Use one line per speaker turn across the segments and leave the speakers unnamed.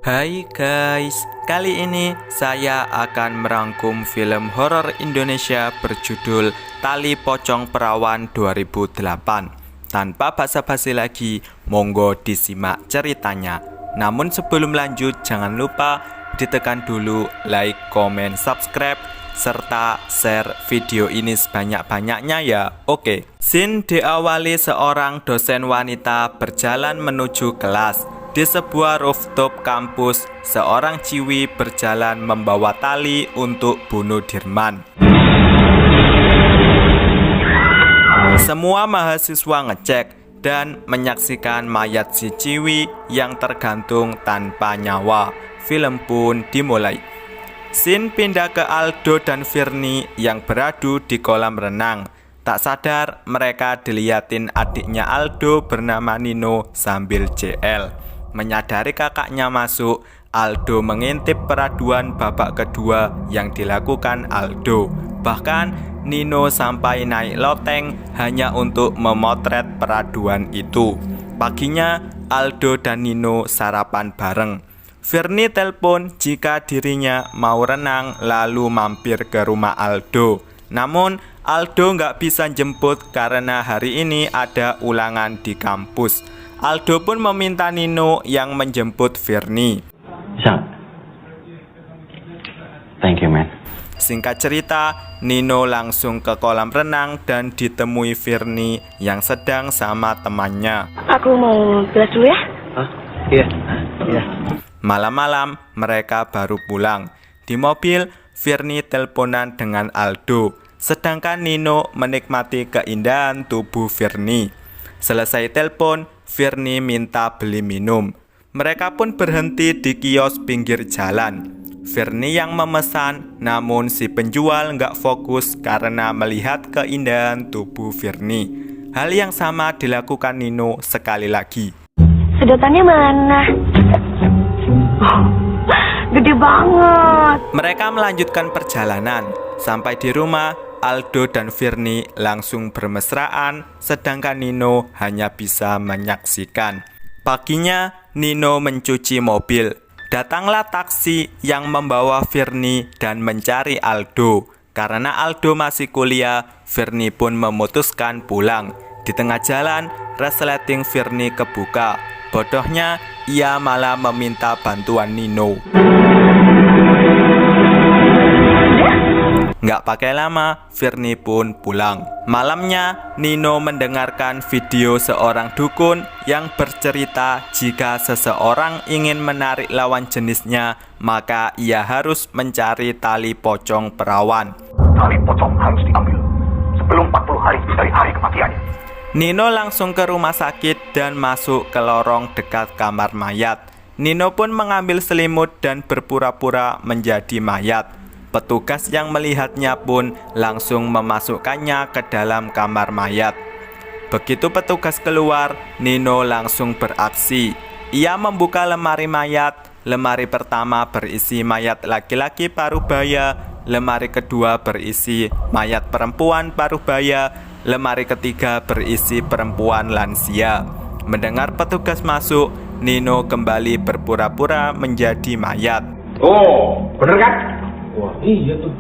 Hai guys, kali ini saya akan merangkum film horor Indonesia berjudul Tali Pocong Perawan 2008. Tanpa basa-basi lagi, monggo disimak ceritanya. Namun sebelum lanjut, jangan lupa ditekan dulu like, komen, subscribe, serta share video ini sebanyak-banyaknya ya. Oke. Scene diawali seorang dosen wanita berjalan menuju kelas. Di sebuah rooftop kampus, seorang ciwi berjalan membawa tali untuk bunuh Dirman. Semua mahasiswa ngecek dan menyaksikan mayat si ciwi yang tergantung tanpa nyawa. Film pun dimulai. Scene pindah ke Aldo dan Firni yang beradu di kolam renang. Tak sadar mereka diliatin adiknya Aldo bernama Nino sambil JL. Menyadari kakaknya masuk, Aldo mengintip peraduan babak kedua yang dilakukan Aldo. Bahkan Nino sampai naik loteng hanya untuk memotret peraduan itu. Paginya Aldo dan Nino sarapan bareng. Firni telepon jika dirinya mau renang lalu mampir ke rumah Aldo. Namun Aldo nggak bisa jemput karena hari ini ada ulangan di kampus. Aldo pun meminta Nino yang menjemput Firni.
Thank you, man.
Singkat cerita, Nino langsung ke kolam renang dan ditemui Firni yang sedang sama temannya.
Aku mau kelas dulu ya?
Iya.
Malam-malam mereka baru pulang. Di mobil, Firni teleponan dengan Aldo, sedangkan Nino menikmati keindahan tubuh Firni. Selesai telepon, Firni minta beli minum. Mereka pun berhenti di kios pinggir jalan. Firni yang memesan, namun si penjual nggak fokus karena melihat keindahan tubuh Firni. Hal yang sama dilakukan Nino sekali lagi.
Sedotannya mana? Oh, gede banget.
Mereka melanjutkan perjalanan. Sampai di rumah, Aldo dan Firni langsung bermesraan, sedangkan Nino hanya bisa menyaksikan. Paginya, Nino mencuci mobil. Datanglah taksi yang membawa Firni dan mencari Aldo. Karena Aldo masih kuliah, Firni pun memutuskan pulang. Di tengah jalan, resleting Firni kebuka. Bodohnya, ia malah meminta bantuan Nino. Nggak pakai lama, Firni pun pulang. Malamnya, Nino mendengarkan video seorang dukun yang bercerita jika seseorang ingin menarik lawan jenisnya, maka ia harus mencari tali pocong perawan.
Tali pocong harus diambil sebelum 40 hari dari hari kematiannya.
Nino langsung ke rumah sakit dan masuk ke lorong dekat kamar mayat. Nino pun mengambil selimut dan berpura-pura menjadi mayat. Petugas yang melihatnya pun langsung memasukkannya ke dalam kamar mayat. Begitu petugas keluar, Nino langsung beraksi. Ia membuka lemari mayat. Lemari pertama berisi mayat laki-laki parubaya. Lemari kedua berisi mayat perempuan parubaya. Lemari ketiga berisi perempuan lansia. Mendengar petugas masuk, Nino kembali berpura-pura menjadi mayat.
Oh, bener kan? Wah, iya tuh.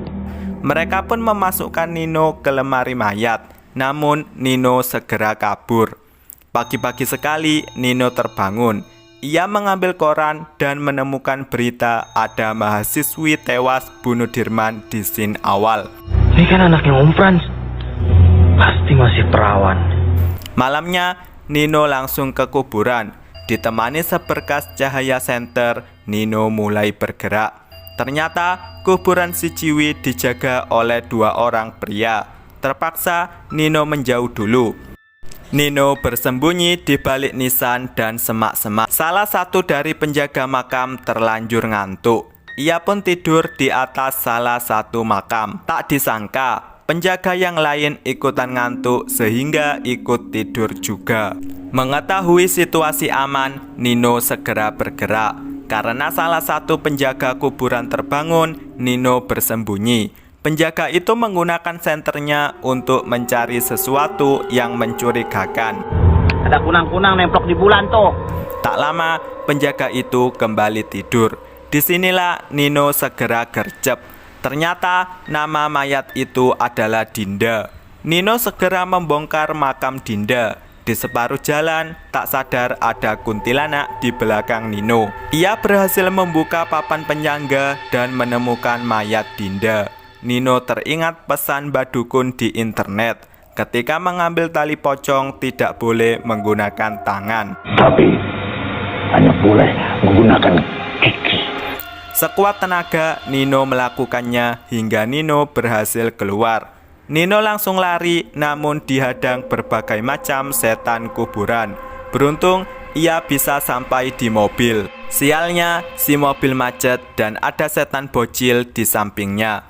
Mereka pun memasukkan Nino ke lemari mayat. Namun Nino segera kabur. Pagi-pagi sekali Nino terbangun. Ia mengambil koran dan menemukan berita ada mahasiswi tewas bunuh Dirman di scene awal.
Ini kan anaknya Om Frans. Pasti masih perawan.
Malamnya Nino langsung ke kuburan. Ditemani seberkas cahaya senter, Nino mulai bergerak. Ternyata kuburan si ciwi dijaga oleh 2 orang pria. Terpaksa Nino menjauh dulu. Nino bersembunyi di balik nisan dan semak-semak. Salah satu dari penjaga makam terlanjur ngantuk. Ia pun tidur di atas salah satu makam. Tak disangka, penjaga yang lain ikutan ngantuk sehingga ikut tidur juga. Mengetahui situasi aman, Nino segera bergerak. Karena salah satu penjaga kuburan terbangun, Nino bersembunyi. Penjaga itu menggunakan senternya untuk mencari sesuatu yang mencurigakan.
Ada kunang-kunang nemplok di bulan tuh.
Tak lama, penjaga itu kembali tidur. Disinilah Nino segera gercep. Ternyata nama mayat itu adalah Dinda. Nino segera membongkar makam Dinda. Di separuh jalan, tak sadar ada kuntilanak di belakang Nino. Ia berhasil membuka papan penyangga dan menemukan mayat Dinda. Nino teringat pesan Mbah Dukun di internet. Ketika mengambil tali pocong tidak boleh menggunakan tangan,
Tapi hanya boleh menggunakan gigi.
Sekuat tenaga, Nino melakukannya hingga Nino berhasil keluar. Nino langsung lari, namun dihadang berbagai macam setan kuburan. Beruntung, ia bisa sampai di mobil. Sialnya, si mobil macet dan ada setan bocil di sampingnya.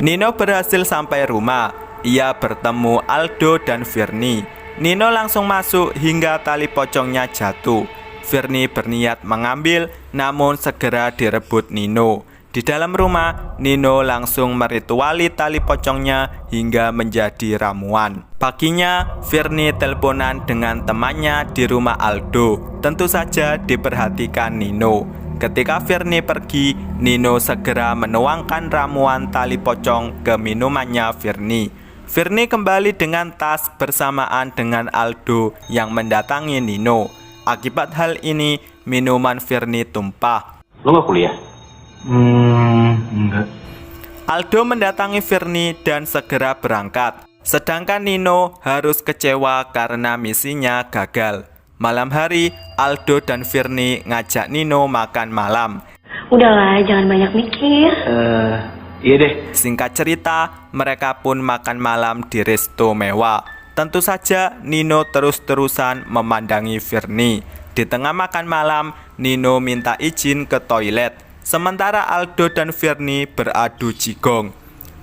Nino berhasil sampai rumah. Ia bertemu Aldo dan Firni. Nino langsung masuk hingga tali pocongnya jatuh. Firni berniat mengambil, namun segera direbut Nino. Di dalam rumah, Nino langsung merituali tali pocongnya hingga menjadi ramuan. Paginya, Firni teleponan dengan temannya di rumah Aldo. Tentu saja diperhatikan Nino. Ketika Firni pergi, Nino segera menuangkan ramuan tali pocong ke minumannya Firni. Firni kembali dengan tas bersamaan dengan Aldo yang mendatangi Nino. Akibat hal ini, minuman Firni tumpah.
Lo gak kuliah? Enggak.
Aldo mendatangi Firni dan segera berangkat. Sedangkan Nino harus kecewa karena misinya gagal. Malam hari, Aldo dan Firni ngajak Nino makan malam.
Udahlah, jangan banyak mikir.
Iya deh.
Singkat cerita, mereka pun makan malam di resto mewah. Tentu saja Nino terus-terusan memandangi Firni. Di tengah makan malam, Nino minta izin ke toilet. Sementara Aldo dan Firni beradu jigong.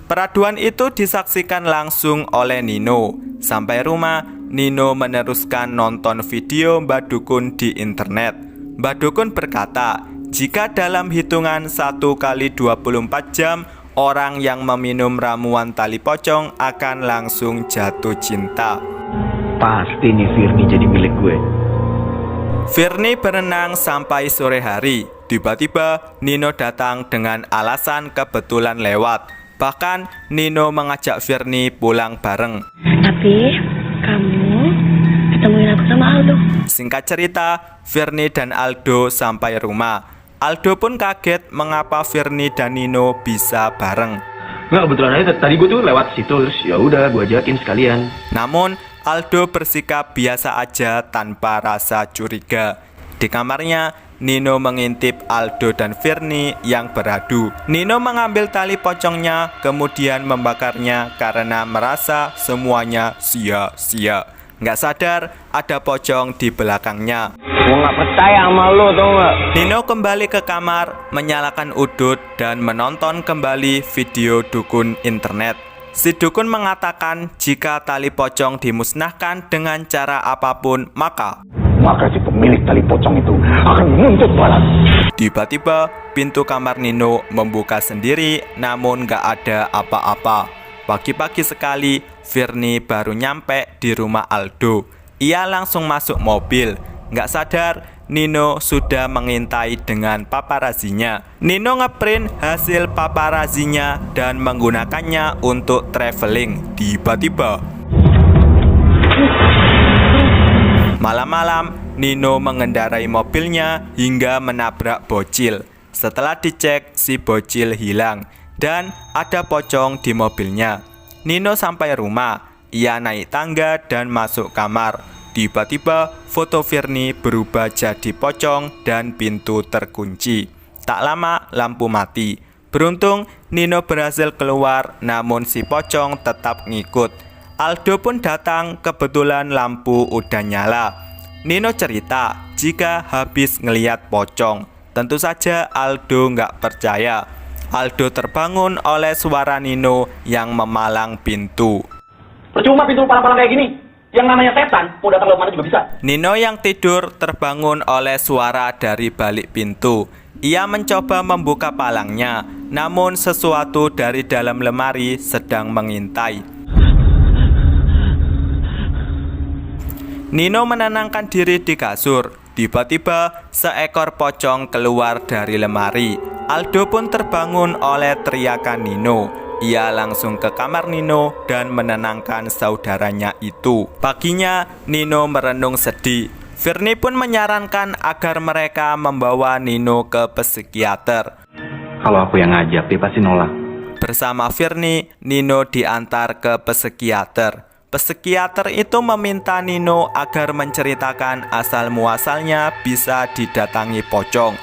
Peraduan itu disaksikan langsung oleh Nino. Sampai rumah, Nino meneruskan nonton video Mbah Dukun di internet. Mbah Dukun berkata, jika dalam hitungan 1 kali 24 jam, orang yang meminum ramuan tali pocong akan langsung jatuh cinta.
Pasti nih Firni jadi milik gue.
Firni berenang sampai sore hari. Tiba-tiba Nino datang dengan alasan kebetulan lewat. Bahkan Nino mengajak Firni pulang bareng.
Tapi kamu ketemuin aku sama Aldo.
Singkat cerita, Firni dan Aldo sampai rumah. Aldo pun kaget mengapa Firni dan Nino bisa bareng.
Nggak, kebetulan aja tadi gue tuh lewat situ, terus ya udah gue ajakin sekalian.
Namun Aldo bersikap biasa aja tanpa rasa curiga. Di kamarnya, Nino mengintip Aldo dan Firni yang beradu. Nino mengambil tali pocongnya, kemudian membakarnya karena merasa semuanya sia-sia. Nggak sadar ada pocong di belakangnya.
Gue nggak percaya sama lo, tau nggak?
Nino kembali ke kamar, menyalakan udut dan menonton kembali video dukun internet. Si dukun mengatakan jika tali pocong dimusnahkan dengan cara apapun, maka
si pemilik tali pocong itu akan menuntut balas.
Tiba-tiba pintu kamar Nino membuka sendiri, namun gak ada apa-apa. Pagi-pagi sekali, Firni baru nyampe di rumah Aldo. Ia langsung masuk mobil. Gak sadar, Nino sudah mengintai dengan paparazinya. Nino ngeprint hasil paparazinya dan menggunakannya untuk traveling. Tiba-tiba malam-malam, Nino mengendarai mobilnya hingga menabrak bocil. Setelah dicek, si bocil hilang dan ada pocong di mobilnya. Nino sampai rumah. Ia naik tangga dan masuk kamar. Tiba-tiba foto Firni berubah jadi pocong dan pintu terkunci. Tak lama lampu mati. Beruntung Nino berhasil keluar, namun si pocong tetap ngikut. Aldo pun datang, kebetulan lampu udah nyala. Nino cerita jika habis ngeliat pocong. Tentu saja Aldo nggak percaya. Aldo terbangun oleh suara Nino yang memalang pintu.
Percuma pintu palang-palang kayak gini. Yang namanya setan, mau datang lewat mana juga bisa.
Nino yang tidur terbangun oleh suara dari balik pintu. Ia mencoba membuka palangnya, namun sesuatu dari dalam lemari sedang mengintai. Nino menenangkan diri di kasur. Tiba-tiba seekor pocong keluar dari lemari. Aldo pun terbangun oleh teriakan Nino. Ia langsung ke kamar Nino dan menenangkan saudaranya itu. Paginya Nino merenung sedih. Firni pun menyarankan agar mereka membawa Nino ke psikiater.
Kalau aku yang ngajak, dia pasti nolak.
Bersama Firni, Nino diantar ke psikiater. Psikiater itu meminta Nino agar menceritakan asal-muasalnya bisa didatangi pocong.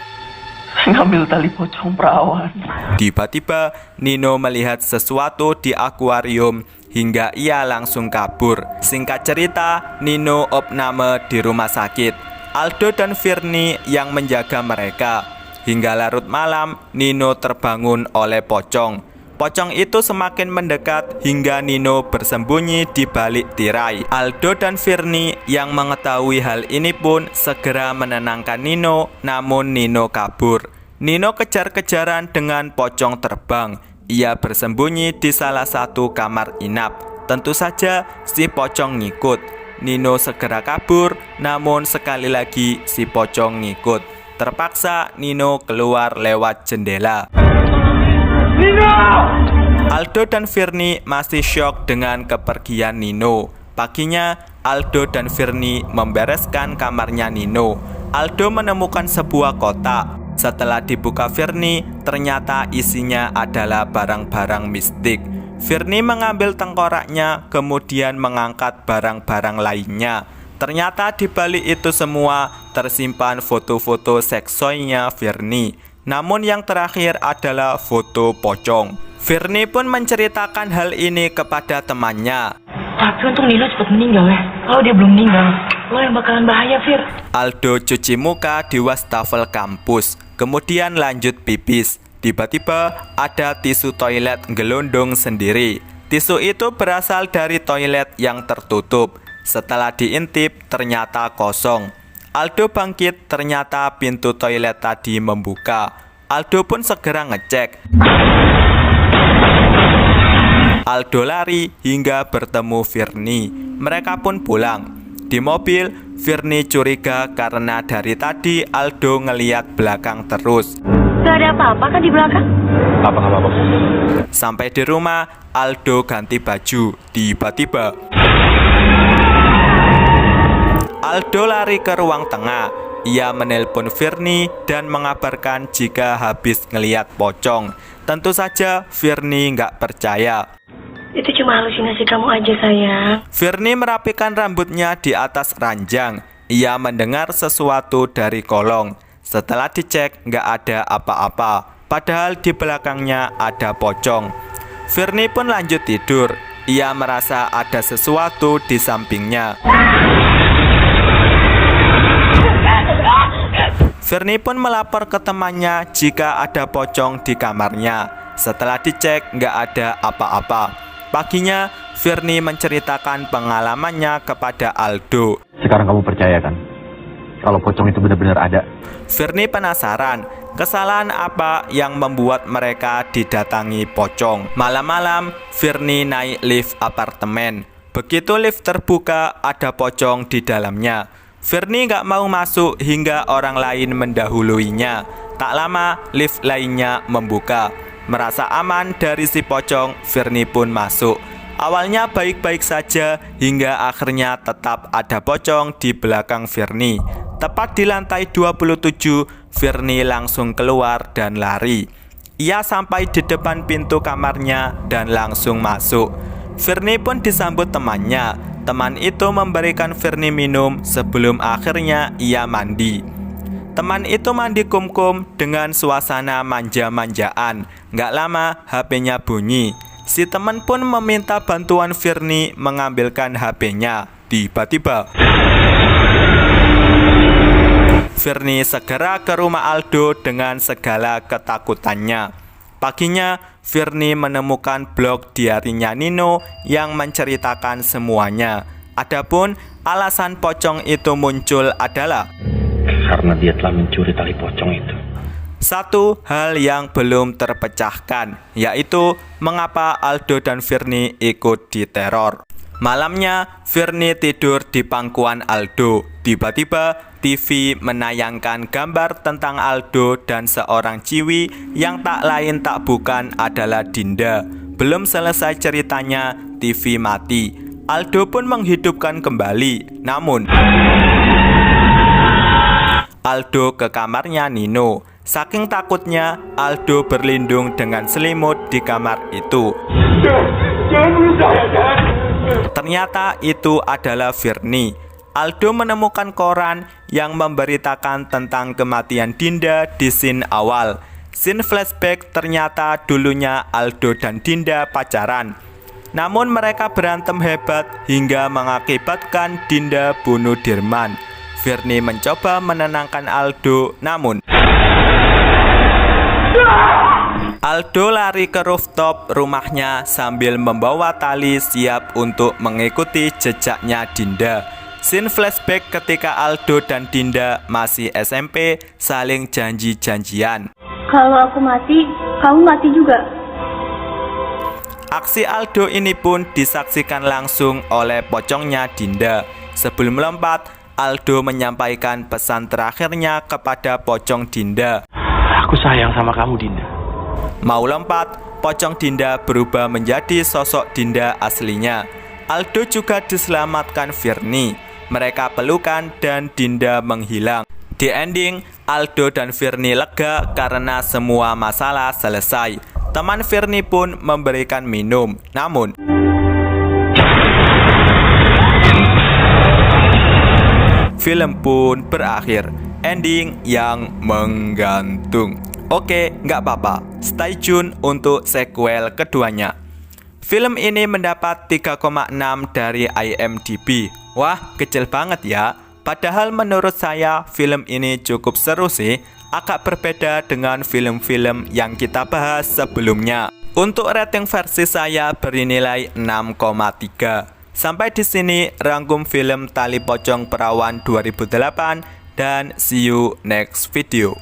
Ngambil tali pocong perawan.
Tiba-tiba, Nino melihat sesuatu di akuarium hingga ia langsung kabur. Singkat cerita, Nino opname di rumah sakit. Aldo dan Firni yang menjaga mereka. Hingga larut malam, Nino terbangun oleh pocong. Pocong itu semakin mendekat hingga Nino bersembunyi di balik tirai. Aldo dan Firni yang mengetahui hal ini pun segera menenangkan Nino, namun Nino kabur. Nino kejar-kejaran dengan pocong terbang. Ia bersembunyi di salah satu kamar inap. Tentu saja si pocong ngikut. Nino segera kabur, namun sekali lagi si pocong ngikut. Terpaksa Nino keluar lewat jendela. Aldo dan Firni masih syok dengan kepergian Nino. Paginya, Aldo dan Firni membereskan kamarnya Nino. Aldo menemukan sebuah kotak. Setelah dibuka Firni, ternyata isinya adalah barang-barang mistik. Firni mengambil tengkoraknya, kemudian mengangkat barang-barang lainnya. Ternyata di balik itu semua tersimpan foto-foto seksoinya Firni. Namun yang terakhir adalah foto pocong. Firni pun menceritakan hal ini kepada temannya.
Tapi untung Nino cepat meninggal ya. Kalau dia belum meninggal, lo yang bakalan bahaya, Fir.
Aldo cuci muka di wastafel kampus, kemudian lanjut pipis. Tiba-tiba ada tisu toilet gelondong sendiri. Tisu itu berasal dari toilet yang tertutup. Setelah diintip, ternyata kosong. Aldo bangkit, ternyata pintu toilet tadi membuka. Aldo pun segera ngecek. Aldo lari hingga bertemu Firni. Mereka pun pulang. Di mobil, Firni curiga karena dari tadi Aldo ngeliat belakang terus.
Gak ada apa-apa kan di belakang?
Apa-apa.
Sampai di rumah, Aldo ganti baju. Tiba-tiba Aldo lari ke ruang tengah. Ia menelpon Firni dan mengabarkan jika habis ngeliat pocong. Tentu saja Firni nggak percaya.
Itu cuma halusinasi kamu aja, sayang.
Firni merapikan rambutnya di atas ranjang. Ia mendengar sesuatu dari kolong. Setelah dicek, nggak ada apa-apa. Padahal di belakangnya ada pocong. Firni pun lanjut tidur. Ia merasa ada sesuatu di sampingnya. Firni pun melapor ke temannya jika ada pocong di kamarnya. Setelah dicek, nggak ada apa-apa. Paginya, Firni menceritakan pengalamannya kepada Aldo.
Sekarang kamu percaya kan? Kalau pocong itu benar-benar ada.
Firni penasaran, kesalahan apa yang membuat mereka didatangi pocong. Malam-malam, Firni naik lift apartemen. Begitu lift terbuka, ada pocong di dalamnya. Firni gak mau masuk hingga orang lain mendahuluinya. Tak lama, lift lainnya membuka. Merasa aman dari si pocong, Firni pun masuk. Awalnya baik-baik saja, hingga akhirnya tetap ada pocong di belakang Firni. Tepat di lantai 27, Firni langsung keluar dan lari. Ia sampai di depan pintu kamarnya dan langsung masuk. Firni pun disambut temannya. Teman itu memberikan Firni minum sebelum akhirnya ia mandi. Teman itu mandi kumkum dengan suasana manja-manjaan. Gak lama HP-nya bunyi. Si teman pun meminta bantuan Firni mengambilkan HP-nya. Tiba-tiba Firni segera ke rumah Aldo dengan segala ketakutannya. Paginya, Firni menemukan blog diarinya Nino yang menceritakan semuanya. Adapun alasan pocong itu muncul adalah
Karena dia telah mencuri tali pocong itu.
satu hal yang belum terpecahkan, yaitu mengapa Aldo dan Firni ikut diteror. Malamnya, Virnie tidur di pangkuan Aldo. Tiba-tiba, TV menayangkan gambar tentang Aldo dan seorang ciwi yang tak lain tak bukan adalah Dinda. Belum selesai ceritanya, TV mati. Aldo pun menghidupkan kembali. Namun, Aldo ke kamarnya Nino. Saking takutnya, Aldo berlindung dengan selimut di kamar itu.
Jangan bunuh saya, jangan.
Ternyata itu adalah Virnie. Aldo menemukan koran yang memberitakan tentang kematian Dinda di scene awal. Scene flashback ternyata dulunya Aldo dan Dinda pacaran. Namun mereka berantem hebat hingga mengakibatkan Dinda bunuh Dirman. Virnie mencoba menenangkan Aldo, namun Aldo lari ke rooftop rumahnya sambil membawa tali siap untuk mengikuti jejaknya Dinda. Scene flashback ketika Aldo dan Dinda masih SMP saling janji-janjian.
Kalau aku mati, kamu mati juga.
Aksi Aldo ini pun disaksikan langsung oleh pocongnya Dinda. Sebelum melompat, Aldo menyampaikan pesan terakhirnya kepada pocong Dinda.
Aku sayang sama kamu, Dinda.
Mau lompat, pocong Dinda berubah menjadi sosok Dinda aslinya. Aldo juga diselamatkan Virnie. Mereka pelukan dan Dinda menghilang. Di ending, Aldo dan Virnie lega karena semua masalah selesai. Teman Virnie pun memberikan minum. Namun, film pun berakhir. Ending yang menggantung. Oke, nggak apa-apa. Stay tune untuk sequel keduanya. Film ini mendapat 3,6 dari IMDb. Wah, kecil banget ya. Padahal menurut saya film ini cukup seru sih. Agak berbeda dengan film-film yang kita bahas sebelumnya. Untuk rating versi saya beri nilai 6,3. Sampai di sini rangkum film Tali Pocong Perawan 2008 dan see you next video.